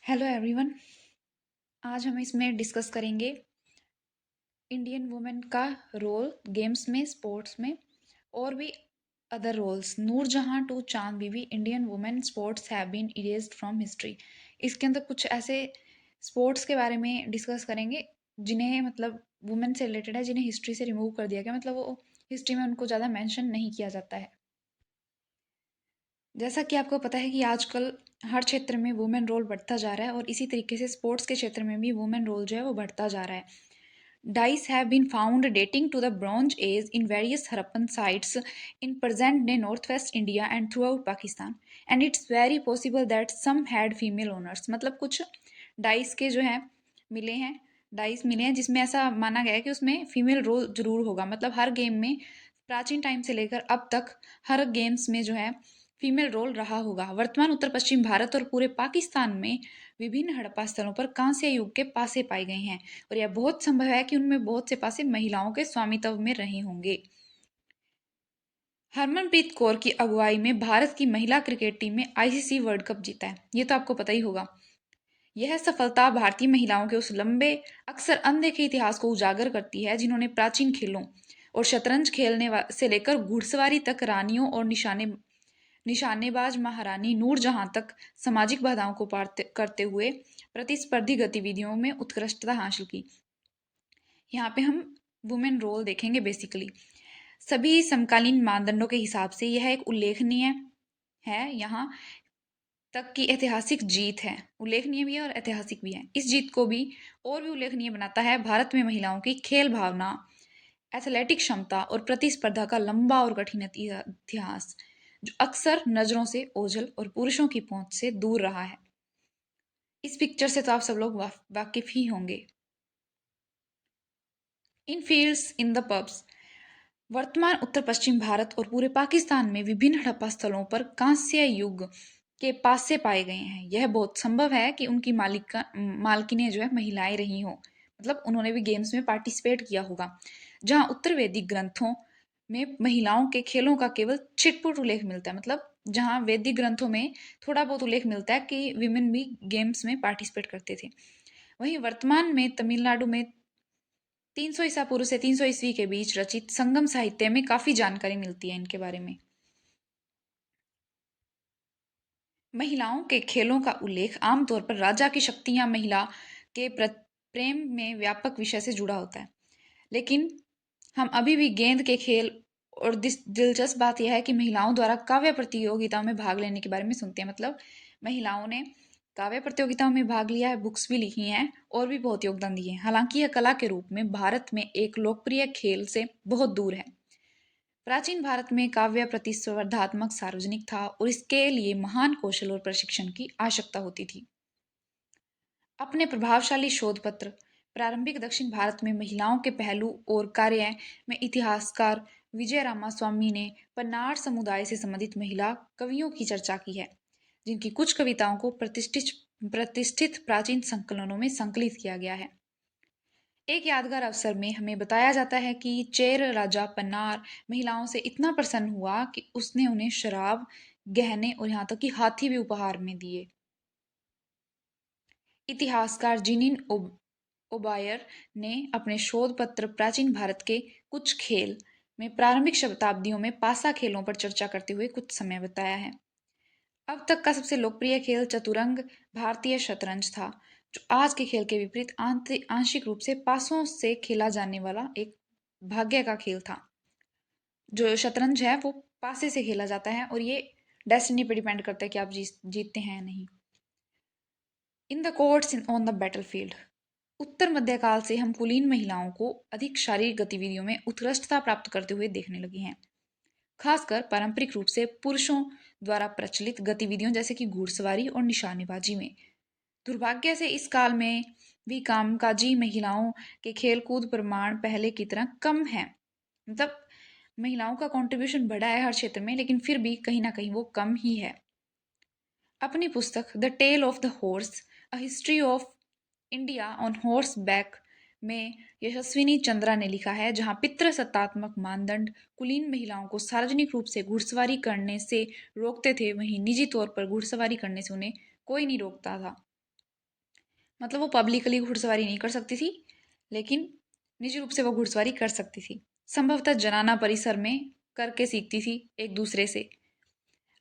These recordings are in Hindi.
Hello everyone. आज हम इसमें डिस्कस करेंगे इंडियन वुमेन का रोल गेम्स में, स्पोर्ट्स में और भी other roles. Nur Jahan to Chand Bibi, Indian women sports have been erased from history. इसके अंदर कुछ ऐसे स्पोर्ट्स के बारे में डिस्कस करेंगे जिन्हें वुमेन से रिलेटेड है, जिन्हें हिस्ट्री से रिमूव कर दिया गया, वो हिस्ट्री में उनको ज़्यादा मेंशन नहीं किया जाता है। जैसा कि आपको पता है कि आजकल हर क्षेत्र में वुमेन रोल बढ़ता जा रहा है और इसी तरीके से स्पोर्ट्स के क्षेत्र में भी वुमेन रोल जो है वो बढ़ता जा रहा है। Dice have been found dating to the Bronze Age in various Harappan sites in present-day northwest India and throughout Pakistan. And it's very possible that some had female owners. मतलब कुछ डाइस के जो है मिले हैं डाइस मिले हैं जिसमें ऐसा माना गया है कि उसमें फीमेल रोल जरूर होगा। मतलब हर गेम में प्राचीन टाइम से लेकर अब तक हर गेम्स में जो है फीमेल रोल रहा होगा। वर्तमान उत्तर पश्चिम भारत और पूरे पाकिस्तान में विभिन्न हड़प्पा स्थलों पर कांस्य युग के पासे पाए गए हैं और यह बहुत संभव है कि उनमें बहुत से पासे महिलाओं के स्वामित्व में रहे होंगे। हरमनप्रीत कौर की अगुवाई में भारत की महिला क्रिकेट टीम ने आईसीसी वर्ल्ड कप जीता है, ये तो आपको पता ही होगा। यह सफलता भारतीय महिलाओं के उस लंबे, अक्सर अनदेखे इतिहास को उजागर करती है जिन्होंने प्राचीन खेलों और शतरंज खेलने से लेकर घुड़सवारी तक रानियों और निशानेबाज महारानी नूरजहां तक सामाजिक बाधाओं को पार करते हुए प्रतिस्पर्धी गतिविधियों में उत्कृष्टता हासिल की। यहाँ पे हम वुमेन रोल देखेंगे। बेसिकली सभी समकालीन मानदंडों के हिसाब से यह एक उल्लेखनीय है, यहाँ तक की ऐतिहासिक जीत है। उल्लेखनीय भी है और ऐतिहासिक भी है। इस जीत को भी और भी उल्लेखनीय बनाता है भारत में महिलाओं की खेल भावना, एथलेटिक क्षमता और प्रतिस्पर्धा का लंबा और कठिन इतिहास, जो अक्सर नजरों से ओझल और पुरुषों की पहुंच से दूर रहा है। इस पिक्चर से तो आप सब लोग वाकिफ ही होंगे। इन फील्ड्स इन द पब्स, वर्तमान उत्तर पश्चिम भारत और पूरे पाकिस्तान में विभिन्न हड़प्पा स्थलों पर कांस्य युग के पासे पाए गए हैं। यह बहुत संभव है कि उनकी मालकिनें जो है महिलाएं रही हों। मतलब उन्होंने भी गेम्स में पार्टिसिपेट किया होगा। जहां उत्तर वैदिक ग्रंथों में महिलाओं के खेलों का केवल छिटपुट उल्लेख मिलता है। मतलब जहां वैदिक ग्रंथों में थोड़ा बहुत उल्लेख मिलता है कि विमेन भी गेम्स में पार्टिसिपेट करते थे, वहीं वर्तमान में तमिलनाडु में 300 ईसा पूर्व से 300 ईस्वी के बीच रचित संगम साहित्य में काफी जानकारी मिलती है इनके बारे में। महिलाओं के खेलों का उल्लेख आमतौर पर राजा की शक्ति या महिला के प्रेम में व्यापक विषय से जुड़ा होता है, लेकिन हम अभी भी गेंद के खेल और दिलचस्प बात यह है कि महिलाओं द्वारा काव्य प्रतियोगिताओं में भाग लेने के बारे में सुनते हैं। मतलब महिलाओं ने काव्य प्रतियोगिताओं में भाग लिया है, बुक्स भी लिखी हैं और भी बहुत योगदान दिए हैं। हालांकि यह कला के रूप में भारत में एक लोकप्रिय खेल से बहुत दूर है। प्राचीन भारत में काव्य प्रतिस्पर्धात्मक सार्वजनिक था और इसके लिए महान कौशल और प्रशिक्षण की आवश्यकता होती थी। अपने प्रभावशाली शोध पत्र प्रारंभिक दक्षिण भारत में महिलाओं के पहलू और कार्य में इतिहासकार विजय रामास्वामी ने पन्नाड़ समुदाय से संबंधित महिला कवियों की चर्चा की है, जिनकी कुछ कविताओं को प्रतिष्ठित प्राचीन संकलनों में संकलित किया गया है। एक यादगार अवसर में हमें बताया जाता है कि चेर राजा पन्नार महिलाओं से इतना प्रसन्न हुआ कि उसने उन्हें शराब, गहने और यहाँ तक कि हाथी भी उपहार में दिए। इतिहासकार जीनिन ओबायर ने अपने शोध पत्र प्राचीन भारत के कुछ खेल में प्रारंभिक शताब्दियों में पासा खेलों पर चर्चा करते हुए कुछ समय बताया है। अब तक का सबसे लोकप्रिय खेल चतुरंग भारतीय शतरंज था, जो आज के खेल के विपरीत आंशिक रूप से पासों से खेला जाने वाला एक भाग्य का खेल था। जो शतरंज है वो पासे से खेला जाता है और ये डेस्टिनी पे डिपेंड करता है कि आप जीतते हैं या नहीं। In the courts on the battlefield, उत्तर मध्यकाल से हम कुलीन महिलाओं को अधिक शारीरिक गतिविधियों में उत्कृष्टता प्राप्त करते हुए देखने लगे हैं, खासकर पारंपरिक रूप से पुरुषों द्वारा प्रचलित गतिविधियों जैसे कि घुड़सवारी और निशानेबाजी में। दुर्भाग्य से इस काल में भी कामकाजी महिलाओं के खेलकूद प्रमाण पहले की तरह कम है। मतलब महिलाओं का कंट्रीब्यूशन बढ़ा है हर क्षेत्र में, लेकिन फिर भी कहीं ना कहीं वो कम ही है। अपनी पुस्तक the tale of the horse, a history of India on horseback में यशस्विनी चंद्रा ने लिखा है, जहां पितृसत्तात्मक मानदंड कुलीन महिलाओं को सार्वजनिक रूप से घुड़सवारी करने से रोकते थे, वहीं निजी तौर पर घुड़सवारी करने से उन्हें कोई नहीं रोकता था। मतलब वो पब्लिकली घुड़सवारी नहीं कर सकती थी, लेकिन निजी रूप से वो घुड़सवारी कर सकती थी। संभवतः जनाना परिसर में करके सीखती थी एक दूसरे से।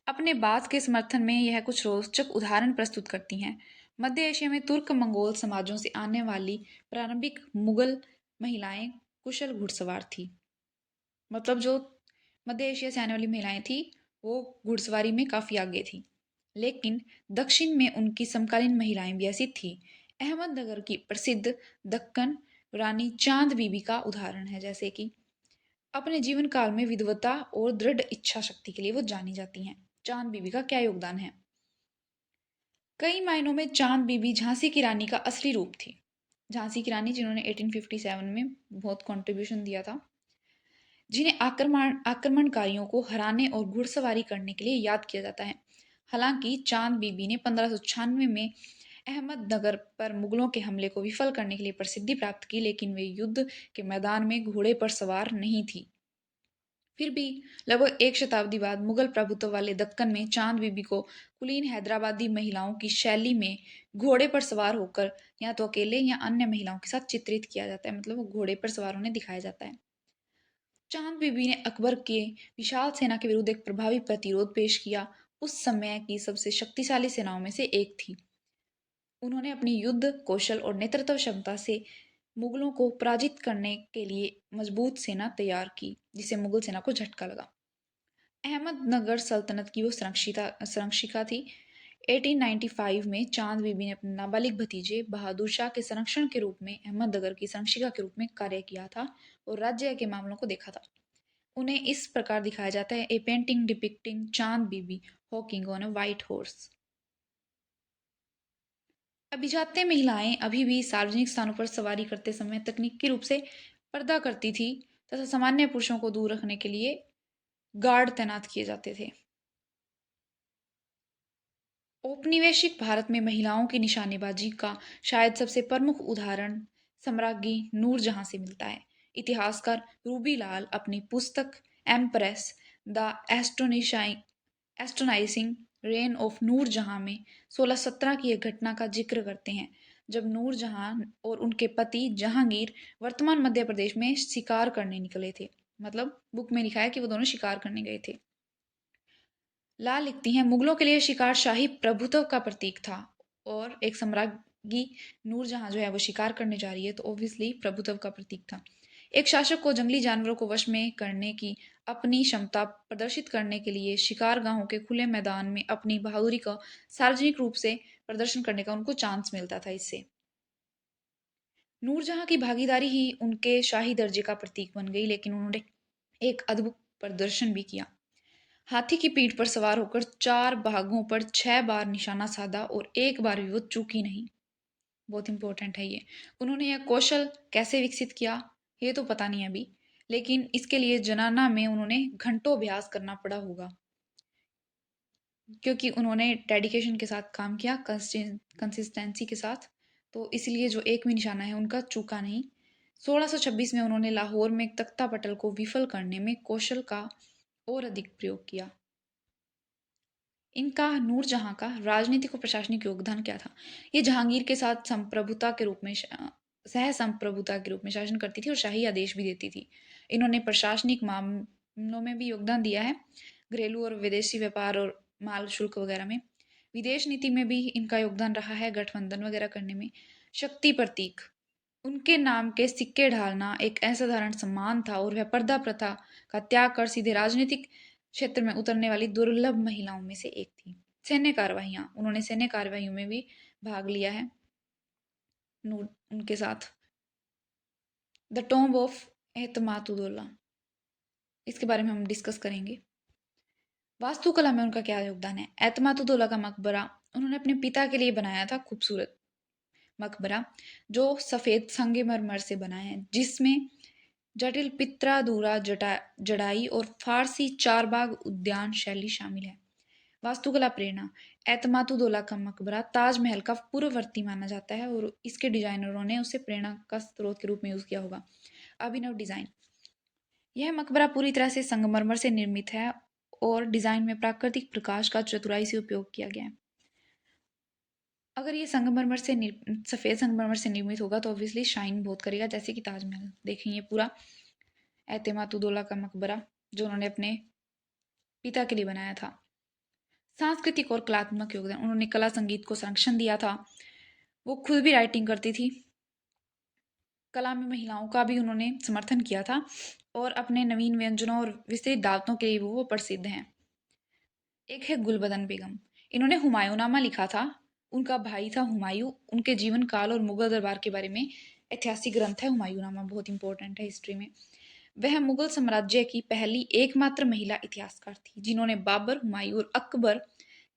अपने बात के समर्थन में यह कुछ रोचक उदाहरण प्रस्तुत करती हैं। मध्य एशिया में तुर्क मंगोल समाजों से आने वाली प्रारंभिक मुगल महिलाएं कुशल घुड़सवार थी। मतलब जो मध्य एशिया से आने वाली महिलाएं थी वो घुड़सवारी में काफ़ी आगे थी। लेकिन दक्षिण में उनकी समकालीन महिलाएं भी ऐसी थी। अहमदनगर की प्रसिद्ध दक्कन रानी चांद बीबी का उदाहरण है, जैसे कि अपने जीवन काल में विद्वता और दृढ़ इच्छा शक्ति के लिए वो जानी जाती हैं। चांद बीबी का क्या योगदान है? कई मायनों में चांद बीबी झांसी की रानी का असली रूप थी। झांसी की रानी जिन्होंने 1857 में बहुत कंट्रीब्यूशन दिया था, जिन्हें आक्रमणकारियों को हराने और घुड़सवारी करने के लिए याद किया जाता है। हालांकि चांद बीबी ने 1596 में अहमदनगर पर मुगलों के हमले को विफल करने के लिए प्रसिद्धि प्राप्त की, लेकिन वे युद्ध के मैदान में घोड़े पर सवार नहीं थी। फिर भी लगभग एक शताब्दी बाद मुगल प्रभुत्व वाले दक्कन में चांद बीबी को कुलीन हैदराबादी महिलाओं की शैली में घोड़े पर सवार होकर या तो अकेले या अन्य महिलाओं के साथ चित्रित किया जाता है। मतलब वो घोड़े पर सवार होने दिखाया जाता है। चांद बीबी ने अकबर के विशाल सेना के विरुद्ध एक प्रभावी प्रतिरोध पेश किया। उस समय की सबसे शक्तिशाली सेनाओं में से एक थी। उन्होंने अपनी युद्ध कौशल और नेतृत्व क्षमता से मुगलों को पराजित करने के लिए मजबूत सेना तैयार की, जिसे मुगल सेना को झटका लगा। अहमदनगर सल्तनत की वो संरक्षिका थी। 1895 में चांद बीबी ने अपने नाबालिग भतीजे बहादुर शाह के संरक्षण के रूप में अहमदनगर की संरक्षिका के रूप में कार्य किया था और राज्य के मामलों को देखा था। उन्हें इस प्रकार दिखाया जाता है: ए painting depicting Chand Bibi hawking on a white horse. अभिजात्य महिलाएं अभी भी सार्वजनिक स्थानों पर सवारी करते समय तकनीकी रूप से पर्दा करती थी तथा सामान्य पुरुषों को दूर रखने के लिए गार्ड तैनात किए जाते थे। औपनिवेशिक भारत में महिलाओं की निशानेबाजी का शायद सबसे प्रमुख उदाहरण सम्राज्ञी नूरजहां से मिलता है। इतिहासकार रूबी लाल अपनी पुस्तक empress the astonishing reign of Nur Jahan में 1617 की एक घटना का जिक्र करते हैं, जब नूरजहां और उनके पति जहांगीर वर्तमान मध्य प्रदेश में शिकार करने निकले थे। मतलब बुक में लिखा है कि वो दोनों शिकार करने गए थे। ला लिखती हैं, मुगलों के लिए शिकार शाही प्रभुत्व का प्रतीक था और एक सम्राज्ञी नूरजहां जो है वो शिकार करने जा रही है तो ऑब्वियसली प्रभुत्व का प्रतीक था। एक शासक को जंगली जानवरों को वश में करने की अपनी क्षमता प्रदर्शित करने के लिए शिकारगाहों के खुले मैदान में अपनी बहादुरी का सार्वजनिक रूप से प्रदर्शन करने का उनको चांस मिलता था। इससे नूरजहां की भागीदारी ही उनके शाही दर्जे का प्रतीक बन गई, लेकिन उन्होंने एक अद्भुत प्रदर्शन भी किया। हाथी की पीठ पर सवार होकर 4 भागों पर 6 बार निशाना साधा और एक बार भी वो चूकी नहीं। बहुत इंपॉर्टेंट है ये। उन्होंने यह कौशल कैसे विकसित किया ये तो पता नहीं अभी, लेकिन इसके लिए जनाना में उन्होंने घंटों अभ्यास करना पड़ा होगा, क्योंकि उन्होंने डेडिकेशन के साथ काम किया, कंसिस्टेंसी के साथ। तो इसलिए जो एक भी निशाना है उनका चूका नहीं। 1626 में उन्होंने लाहौर में तख्ता पटल को विफल करने में कौशल का और अधिक प्रयोग किया। इनका नूरजहां का राजनीतिक और प्रशासनिक योगदान क्या था? ये जहांगीर के साथ संप्रभुता के रूप में सह संप्रभुता के रूप में शासन करती थी और शाही आदेश भी देती थी। इन्होंने प्रशासनिक मामलों में भी योगदान दिया है, घरेलू और विदेशी व्यापार और माल शुल्क वगैरह में। विदेश नीति में भी इनका योगदान रहा है, गठबंधन वगैरह करने में। शक्ति प्रतीक, उनके नाम के सिक्के ढालना एक असाधारण सम्मान था और वह पर्दा प्रथा का त्याग कर सीधे राजनीतिक क्षेत्र में उतरने वाली दुर्लभ महिलाओं में से एक थी। सैन्य कार्रवाइयाँ, उन्होंने सैन्य कार्रवाइयों में भी भाग लिया है उनके साथ। द टॉम्ब ऑफ एतमातुदौला, इसके बारे में हम डिस्कस करेंगे। वास्तुकला में उनका क्या योगदान है? एतमातुदौला का मकबरा उन्होंने अपने पिता के लिए बनाया था, खूबसूरत मकबरा जो सफ़ेद संगमरमर से बना है, जिसमें जटिल पित्रादूरा जड़ाई और फारसी चारबाग उद्यान शैली शामिल है। वास्तुकला प्रेरणा, एतमातुदौला का मकबरा ताजमहल का पूर्ववर्ती माना जाता है और इसके डिजाइनरों ने उसे प्रेरणा का स्रोत के रूप में यूज किया होगा। अभिनव डिजाइन, यह मकबरा पूरी तरह से संगमरमर से निर्मित है और डिजाइन में प्राकृतिक प्रकाश का चतुराई से उपयोग किया गया है। अगर ये सफ़ेद संगमरमर से निर्मित होगा तो ऑब्वियसली शाइन बहुत करेगा, जैसे कि ताजमहल। देखें ये पूरा एतमादुद्दौला का मकबरा जो उन्होंने अपने पिता के लिए बनाया था। सांस्कृतिक और कलात्मक योगदान, उन्होंने कला संगीत को संरक्षण दिया था। वो खुद भी राइटिंग करती थी। कला में महिलाओं का भी उन्होंने समर्थन किया था और अपने नवीन व्यंजनों और विस्तृत दावतों के लिए वो प्रसिद्ध हैं। एक है गुलबदन बेगम। इन्होंने हुमायूंनामा लिखा था। उनका भाई था हुमायूं। उनके जीवन काल और मुगल दरबार के बारे में ऐतिहासिक ग्रंथ है हुमायूंनामा, बहुत इंपॉर्टेंट है हिस्ट्री में। वह मुगल साम्राज्य की पहली एकमात्र महिला इतिहासकार थी जिन्होंने बाबर, हुमायूं और अकबर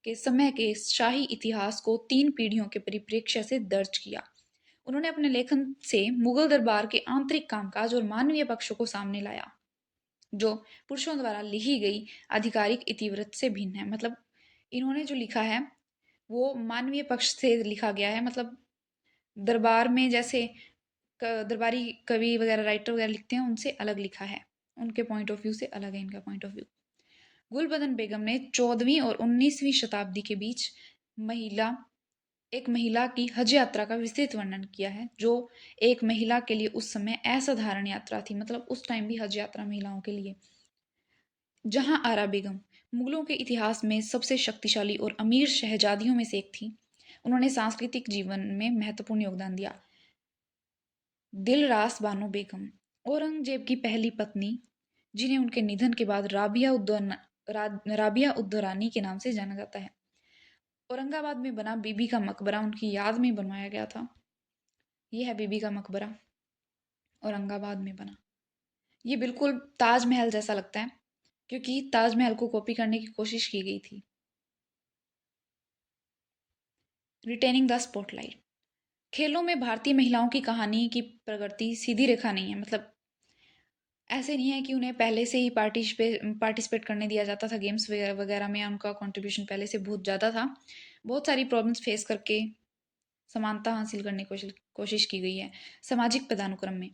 के समय के शाही इतिहास को 3 पीढ़ियों के परिप्रेक्ष्य से दर्ज किया। उन्होंने अपने लेखन से मुगल दरबार के आंतरिक कामकाज और मानवीय पक्षों को सामने लाया, जो पुरुषों द्वारा लिखी गई आधिकारिक इतिवृत्त से भिन्न है। मतलब इन्होंने जो लिखा है वो मानवीय पक्ष से लिखा गया है। मतलब दरबार में जैसे दरबारी कवि वगैरह, राइटर वगैरह लिखते हैं, उनसे अलग लिखा है। उनके पॉइंट ऑफ व्यू से अलग है इनका पॉइंट ऑफ व्यू। गुलबदन बेगम ने 14वीं और 19वीं शताब्दी के बीच महिला एक महिला की हज यात्रा का विस्तृत वर्णन किया है, जो एक महिला के लिए उस समय असाधारण यात्रा थी। मतलब उस टाइम भी हज यात्रा महिलाओं के लिए। जहां आरा बेगम मुगलों के इतिहास में सबसे शक्तिशाली और अमीर शहजादियों में से एक थी, उन्होंने सांस्कृतिक जीवन में महत्वपूर्ण योगदान दिया। दिलरास बानो बेगम, औरंगजेब की पहली पत्नी, जिन्हें उनके निधन के बाद राबिया उद्दौरानी के नाम से जाना जाता है। औरंगाबाद में बना बीबी का मकबरा उनकी याद में बनवाया गया था। यह है बीबी का मकबरा, औरंगाबाद में बना। ये बिल्कुल ताजमहल जैसा लगता है क्योंकि ताजमहल को कॉपी करने की कोशिश की गई थी। रिटेनिंग द स्पॉटलाइट, खेलों में भारतीय महिलाओं की कहानी की प्रगति सीधी रेखा नहीं है। मतलब ऐसे नहीं है कि उन्हें पहले से ही पार्टिसिपेट करने दिया जाता था गेम्स वगैरह वगैरह में, उनका कंट्रीब्यूशन पहले से बहुत ज़्यादा था। बहुत सारी प्रॉब्लम्स फेस करके समानता हासिल करने की कोशिश की गई है। सामाजिक पदानुक्रम में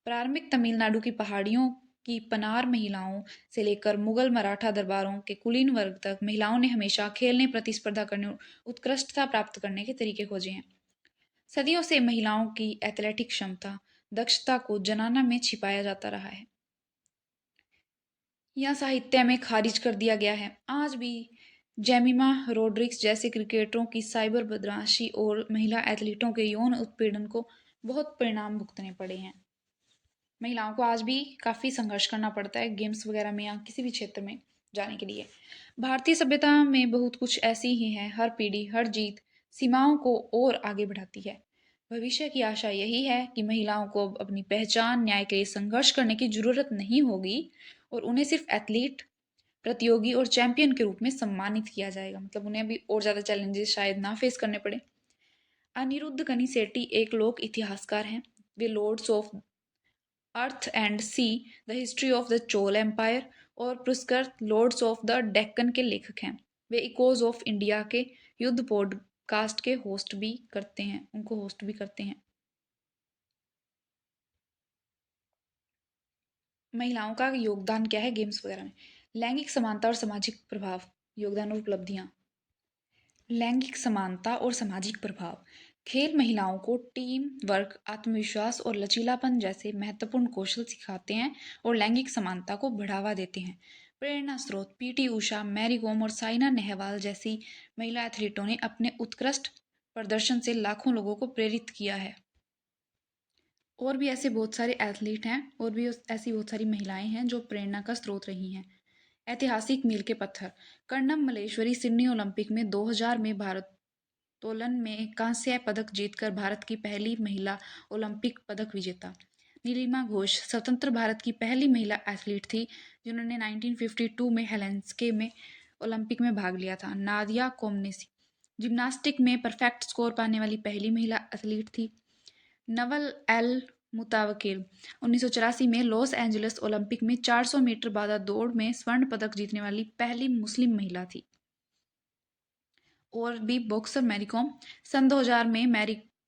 प्रारंभिक तमिलनाडु की पहाड़ियों की पनार महिलाओं से लेकर मुगल मराठा दरबारों के कुलीन वर्ग तक महिलाओं ने हमेशा खेल में प्रतिस्पर्धा करने, उत्कृष्टता प्राप्त करने के तरीके खोजे हैं। सदियों से महिलाओं की एथलेटिक क्षमता, दक्षता को जनाना में छिपाया जाता रहा है या साहित्य में खारिज कर दिया गया है। आज भी जेमिमा रोड्रिक्स जैसे क्रिकेटरों की साइबर बदमाशी और महिला एथलीटों के यौन उत्पीड़न को बहुत परिणाम भुगतने पड़े हैं। महिलाओं को आज भी काफ़ी संघर्ष करना पड़ता है गेम्स वगैरह में या किसी भी क्षेत्र में जाने के लिए। भारतीय सभ्यता में बहुत कुछ ऐसी ही है। हर पीढ़ी, हर जीत सीमाओं को और आगे बढ़ाती है। भविष्य की आशा यही है कि महिलाओं को अब अपनी पहचान, न्याय के लिए संघर्ष करने की जरूरत नहीं होगी और उन्हें सिर्फ एथलीट, प्रतियोगी और चैंपियन के रूप में सम्मानित किया जाएगा। मतलब उन्हें अभी और ज़्यादा चैलेंजेस शायद ना फेस करने पड़े। अनिरुद्ध कनिसेट्टी एक लोक इतिहासकार हैं। वे lords of earth and sea, the history of the Chola empire और पुरस्कृत लॉर्ड्स ऑफ द डेक्कन के लेखक हैं। वे इकोज ऑफ इंडिया के युद्ध पॉडकास्ट के होस्ट भी करते हैं, उनको होस्ट भी करते हैं। महिलाओं का योगदान क्या है गेम्स वगैरह में? लैंगिक समानता और सामाजिक प्रभाव, योगदान और उपलब्धियां। लैंगिक समानता और सामाजिक प्रभाव, खेल महिलाओं को टीम वर्क, आत्मविश्वास और लचीलापन जैसे महत्वपूर्ण कौशल सिखाते हैं और लैंगिक समानता को बढ़ावा देते हैं। प्रेरणा स्रोत, पीटी उषा, मैरी कॉम और साइना नेहवाल जैसी महिला एथलीटों ने अपने उत्कृष्ट प्रदर्शन से लाखों लोगों को प्रेरित किया है। और भी ऐसे बहुत सारे एथलीट हैं और भी ऐसी बहुत सारी महिलाएं हैं जो प्रेरणा का स्रोत रही हैं। ऐतिहासिक मील के पत्थर, कर्णम मल्लेश्वरी सिडनी ओलंपिक में 2000 में भारोत्तोलन में कांस्य पदक जीतकर भारत की पहली महिला ओलंपिक पदक विजेता। नीलिमा घोष स्वतंत्र भारत की पहली महिला एथलीट थी जिन्होंने 1952 में हेलेंस्के में ओलंपिक में भाग लिया था। नादिया कोमनेसी जिम्नास्टिक में परफेक्ट स्कोर पाने वाली पहली महिला एथलीट थी। नवल एल मुतावकिल 1984 में लॉस एंजलिस ओलंपिक में 400 मीटर बाधा दौड़ में स्वर्ण पदक जीतने वाली पहली मुस्लिम महिला थी। और भी बॉक्सर मैरी कॉम, सन 2000 में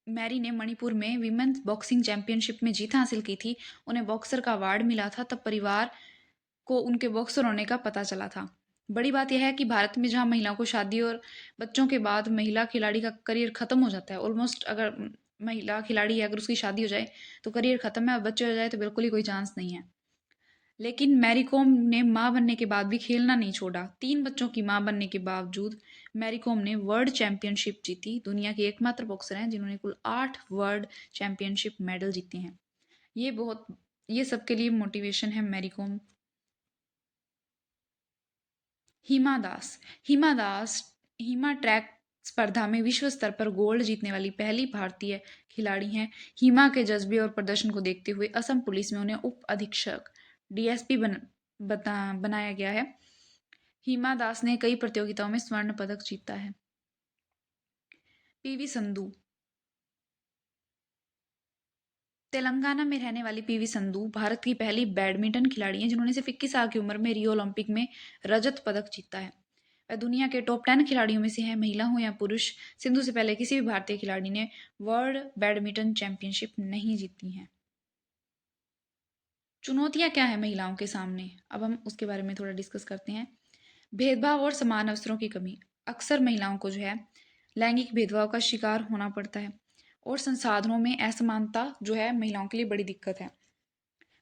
मैरी ने मणिपुर में विमेन्स बॉक्सिंग चैंपियनशिप में जीत हासिल की थी। उन्हें बॉक्सर का अवार्ड मिला था, तब परिवार को उनके बॉक्सर होने का पता चला था। बड़ी बात यह है कि भारत में जहाँ महिलाओं को शादी और बच्चों के बाद महिला खिलाड़ी का करियर ख़त्म हो जाता है ऑलमोस्ट। अगर महिला खिलाड़ी है, अगर उसकी शादी हो जाए तो करियर ख़त्म है, और बच्चे हो जाए तो बिल्कुल ही कोई चांस नहीं है। लेकिन मैरी कॉम ने मां बनने के बाद भी खेलना नहीं छोड़ा। 3 बच्चों की मां बनने के बावजूद मैरी कॉम ने वर्ल्ड चैंपियनशिप जीती। दुनिया की एकमात्र बॉक्सर हैं जिन्होंने कुल 8 वर्ल्ड चैंपियनशिप मेडल जीते हैं। ये बहुत ये सबके लिए मोटिवेशन है मैरी कॉम। हिमा दास। हिमा दास हिमा ट्रैक स्पर्धा में विश्व स्तर पर गोल्ड जीतने वाली पहली भारतीय खिलाड़ी हैं। हिमा के जज्बे और प्रदर्शन को देखते हुए असम पुलिस में उन्हें उप अधीक्षक डीएसपी बनाया गया है। हिमा दास ने कई प्रतियोगिताओं में स्वर्ण पदक जीता है। पीवी संधू। तेलंगाना में रहने वाली पीवी संधू भारत की पहली बैडमिंटन खिलाड़ी हैं जिन्होंने सिर्फ 21 साल की उम्र में रियो ओलंपिक में रजत पदक जीता है। वह दुनिया के टॉप 10 खिलाड़ियों में से है। महिला हो या पुरुष, सिंधु से पहले किसी भी भारतीय खिलाड़ी ने वर्ल्ड बैडमिंटन चैंपियनशिप नहीं जीती है। चुनौतियां क्या है महिलाओं के सामने, अब हम उसके बारे में थोड़ा डिस्कस करते हैं। भेदभाव और समान अवसरों की कमी। अक्सर महिलाओं को जो है लैंगिक भेदभाव का शिकार होना पड़ता है, और संसाधनों में असमानता जो है महिलाओं के लिए बड़ी दिक्कत है।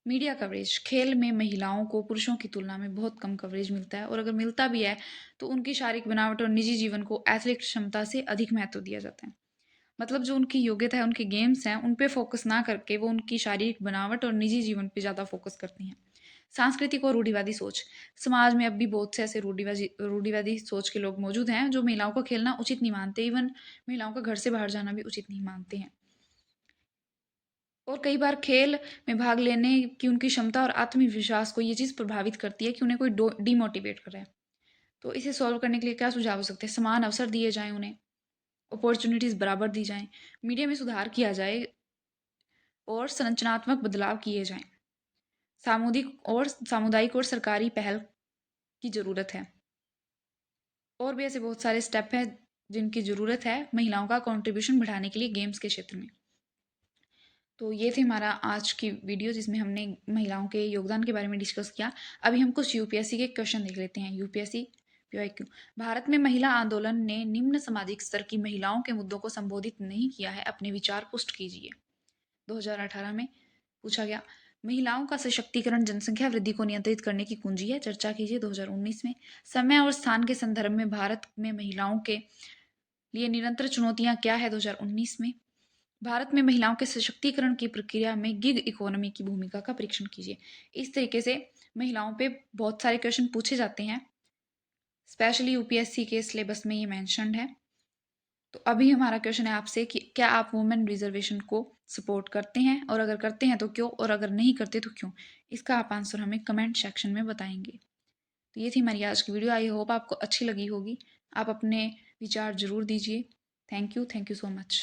Media coverage. खेल में महिलाओं को पुरुषों की तुलना में बहुत कम कवरेज मिलता है, और अगर मिलता भी है तो उनकी शारीरिक बनावट और निजी जीवन को एथलेटिक क्षमता से अधिक महत्व दिया जाता है। मतलब जो उनकी योग्यता है, उनके गेम्स हैं, उन पे फोकस ना करके वो उनकी शारीरिक बनावट और निजी जीवन पे ज़्यादा फोकस करती हैं। सांस्कृतिक और रूढ़िवादी सोच। समाज में अब भी बहुत से ऐसे रूढ़िवादी रूढ़िवादी सोच के लोग मौजूद हैं जो महिलाओं को खेलना उचित नहीं मानते। इवन महिलाओं का घर से बाहर जाना भी उचित नहीं मानते हैं। और कई बार खेल में भाग लेने की उनकी क्षमता और आत्मविश्वास को ये चीज़ प्रभावित करती है कि उन्हें कोई डिमोटिवेट कर रहा है। तो इसे सॉल्व करने के लिए क्या सुझाव हो सकते हैं? समान अवसर दिए जाएं उन्हें, अपॉर्चुनिटीज़ बराबर दी जाएं, मीडिया में सुधार किया जाए, और संरचनात्मक बदलाव किए जाएं। सामुदायिक और सरकारी पहल की ज़रूरत है। और भी ऐसे बहुत सारे स्टेप हैं जिनकी ज़रूरत है महिलाओं का कंट्रीब्यूशन बढ़ाने के लिए गेम्स के क्षेत्र में। तो ये थी हमारा आज की वीडियो जिसमें हमने महिलाओं के योगदान के बारे में डिस्कस किया। अभी हम कुछ यूपीएससी के क्वेश्चन देख लेते हैं। UPSC PYQ. भारत में महिला आंदोलन ने निम्न सामाजिक स्तर की महिलाओं के मुद्दों को संबोधित नहीं किया है, अपने विचार पुष्ट कीजिए। 2018 में पूछा गया। महिलाओं का सशक्तिकरण जनसंख्या वृद्धि को नियंत्रित करने की कुंजी है, चर्चा कीजिए। 2019 में समय और स्थान के संदर्भ में भारत में महिलाओं के लिए निरंतर चुनौतियां क्या है। 2019 में भारत में महिलाओं के सशक्तिकरण की प्रक्रिया में गिग इकोनॉमी की भूमिका का परीक्षण कीजिए। इस तरीके से महिलाओं पे बहुत सारे क्वेश्चन पूछे जाते हैं, स्पेशली यूपीएससी के सिलेबस में ये मेंशन्ड है। तो अभी हमारा क्वेश्चन है आपसे कि क्या आप वुमेन रिजर्वेशन को सपोर्ट करते हैं, और अगर करते हैं तो क्यों, और अगर नहीं करते तो क्यों। इसका आप आंसर हमें कमेंट सेक्शन में बताएंगे। तो ये थी हमारी आज की वीडियो। आई होप आपको अच्छी लगी होगी। आप अपने विचार जरूर दीजिए। Thank you so much.